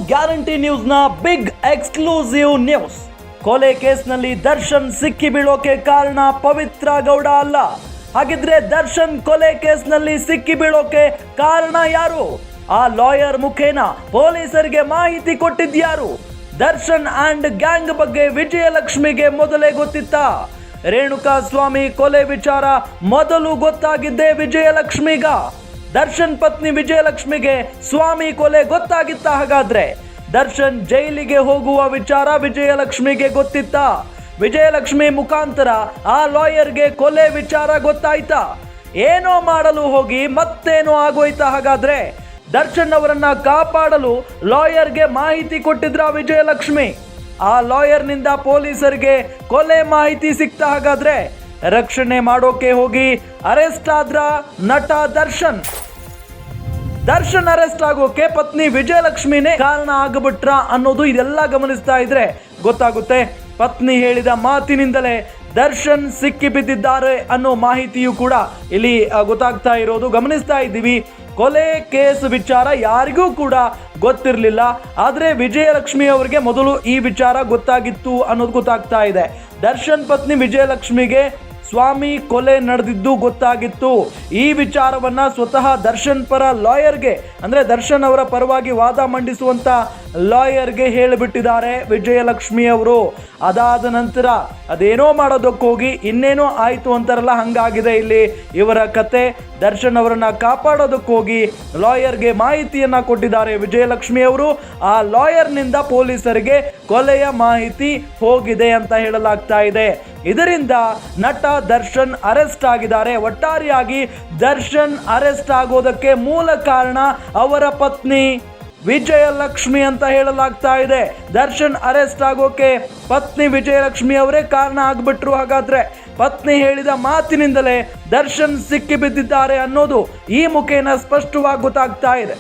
Guarantee ನ್ಯೂಸ್ನ big exclusive news. ಕೊಲೆ ಕೇಸ್ನಲ್ಲಿ ದರ್ಶನ್ ಸಿಕ್ಕಿ ಬೀಳೋಕೆ ಕಾರಣ ಪವಿತ್ರ ಗೌಡ ಅಲ್ಲ. ಹಾಗಿದ್ರೆ ದರ್ಶನ್ ಕೊಲೆ ಕೇಸ್ನಲ್ಲಿ ಸಿಕ್ಕಿ ಬೀಳೋಕೆ ಕಾರಣ ಯಾರು? ಆ ಲಾಯರ್ ಮುಖೇನ ಪೊಲೀಸರಿಗೆ ಮಾಹಿತಿ ಕೊಟ್ಟಿದ್ಯಾರು? ದರ್ಶನ್ ಅಂಡ್ ಗ್ಯಾಂಗ್ ಬಗ್ಗೆ ವಿಜಯಲಕ್ಷ್ಮಿಗೆ ಮೊದಲೇ ಗೊತ್ತಿತ್ತಾ? ರೇಣುಕಾ ಸ್ವಾಮಿ ಕೊಲೆ ವಿಚಾರ ಮೊದಲು ಗೊತ್ತಾಗಿದ್ದೇ ವಿಜಯಲಕ್ಷ್ಮಿಗ. ದರ್ಶನ್ ಪತ್ನಿ ವಿಜಯಲಕ್ಷ್ಮಿಗೆ ಸ್ವಾಮಿ ಕೊಲೆ ಗೊತ್ತಾಗಿತ್ತ? ಹಾಗಾದ್ರೆ ದರ್ಶನ್ ಜೈಲಿಗೆ ಹೋಗುವ ವಿಚಾರ ವಿಜಯಲಕ್ಷ್ಮಿಗೆ ಗೊತ್ತಿತ್ತ? ವಿಜಯಲಕ್ಷ್ಮಿ ಮುಖಾಂತರ ಆ ಲಾಯರ್ಗೆ ಕೊಲೆ ವಿಚಾರ ಗೊತ್ತಾಯ್ತಾ? ಏನೋ ಮಾಡಲು ಹೋಗಿ ಮತ್ತೇನೋ ಆಗೋಯ್ತಾ? ಹಾಗಾದ್ರೆ ದರ್ಶನ್ ಅವರನ್ನ ಕಾಪಾಡಲು ಲಾಯರ್ಗೆ ಮಾಹಿತಿ ಕೊಟ್ಟಿದ್ರ ವಿಜಯಲಕ್ಷ್ಮಿ? ಆ ಲಾಯರ್ನಿಂದ ಪೊಲೀಸರಿಗೆ ಕೊಲೆ ಮಾಹಿತಿ ಸಿಕ್ತಾ? ಹಾಗಾದ್ರೆ ರಕ್ಷಣೆ ಮಾಡೋಕೆ ಹೋಗಿ ಅರೆಸ್ಟ್ ಆದ್ರ ನಟ ದರ್ಶನ್. ದರ್ಶನ್ ಅರೆಸ್ಟ್ ಆಗೋಕೆ ಪತ್ನಿ ವಿಜಯಲಕ್ಷ್ಮಿನೇ ಕಾರಣ ಆಗ್ಬಿಟ್ರ ಅನ್ನೋದು ಇದೆಲ್ಲ ಗಮನಿಸ್ತಾ ಇದ್ರೆ ಗೊತ್ತಾಗುತ್ತೆ. ಪತ್ನಿ ಹೇಳಿದ ಮಾತಿನಿಂದಲೇ ದರ್ಶನ್ ಸಿಕ್ಕಿ ಬಿದ್ದಿದ್ದಾರೆ ಅನ್ನೋ ಮಾಹಿತಿಯು ಕೂಡ ಇಲ್ಲಿ ಗೊತ್ತಾಗ್ತಾ ಇರೋದು ಗಮನಿಸ್ತಾ ಇದ್ದೀವಿ. ಕೊಲೆ ಕೇಸ್ ವಿಚಾರ ಯಾರಿಗೂ ಕೂಡ ಗೊತ್ತಿರಲಿಲ್ಲ, ಆದರೆ ವಿಜಯಲಕ್ಷ್ಮಿ ಅವರಿಗೆ ಮೊದಲು ಈ ವಿಚಾರ ಗೊತ್ತಾಗಿತ್ತು ಅನ್ನೋದು ಗೊತ್ತಾಗ್ತಾ ಇದೆ. ದರ್ಶನ್ ಪತ್ನಿ ವಿಜಯಲಕ್ಷ್ಮಿಗೆ ಸ್ವಾಮಿ ಕೊಲೆ ನಡೆದಿದ್ದು ಗೊತ್ತಾಗಿತ್ತು. ಈ ವಿಚಾರವನ್ನ ಸ್ವತಃ ದರ್ಶನ್ ಪರ ಲಾಯರ್ಗೆ, ಅಂದ್ರೆ ದರ್ಶನ್ ಅವರ ಪರವಾಗಿ ವಾದ ಮಂಡಿಸುವಂತ ಲಾಯರ್ಗೆ ಹೇಳಿಬಿಟ್ಟಿದ್ದಾರೆ ವಿಜಯಲಕ್ಷ್ಮಿ ಅವರು. ಅದಾದ ನಂತರ ಅದೇನೋ ಮಾಡೋದಕ್ಕೋಗಿ ಇನ್ನೇನೋ ಆಯಿತು ಅಂತಾರಲ್ಲ, ಹಂಗಾಗಿದೆ ಇಲ್ಲಿ ಇವರ ಕತೆ. ದರ್ಶನ್ ಅವರನ್ನ ಕಾಪಾಡೋದಕ್ಕೋಗಿ ಲಾಯರ್ಗೆ ಮಾಹಿತಿಯನ್ನ ಕೊಟ್ಟಿದ್ದಾರೆ ವಿಜಯಲಕ್ಷ್ಮಿ ಅವರು. ಆ ಲಾಯರ್ನಿಂದ ಪೊಲೀಸರಿಗೆ ಕೊಲೆಯ ಮಾಹಿತಿ ಹೋಗಿದೆ ಅಂತ ಹೇಳಲಾಗ್ತಾ ಇದೆ. ಇದರಿಂದ ನಟ ದರ್ಶನ್ ಅರೆಸ್ಟ್ ಆಗಿದ್ದಾರೆ. ಒಟ್ಟಾರೆಯಾಗಿ ದರ್ಶನ್ ಅರೆಸ್ಟ್ ಆಗೋದಕ್ಕೆ ಮೂಲ ಕಾರಣ ಅವರ ಪತ್ನಿ ವಿಜಯಲಕ್ಷ್ಮಿ ಅಂತ ಹೇಳಲಾಗ್ತಾ ಇದೆ. ದರ್ಶನ್ ಅರೆಸ್ಟ್ ಆಗೋಕೆ ಪತ್ನಿ ವಿಜಯಲಕ್ಷ್ಮಿ ಅವರೇ ಕಾರಣ ಆಗ್ಬಿಟ್ರು. ಹಾಗಾದ್ರೆ ಪತ್ನಿ ಹೇಳಿದ ಮಾತಿನಿಂದಲೇ ದರ್ಶನ್ ಸಿಕ್ಕಿ ಬಿದ್ದಿದ್ದಾರೆ ಅನ್ನೋದು ಈ ಮುಖೇನ ಸ್ಪಷ್ಟವಾಗಿ ಗೊತ್ತಾಗ್ತಾ ಇದೆ.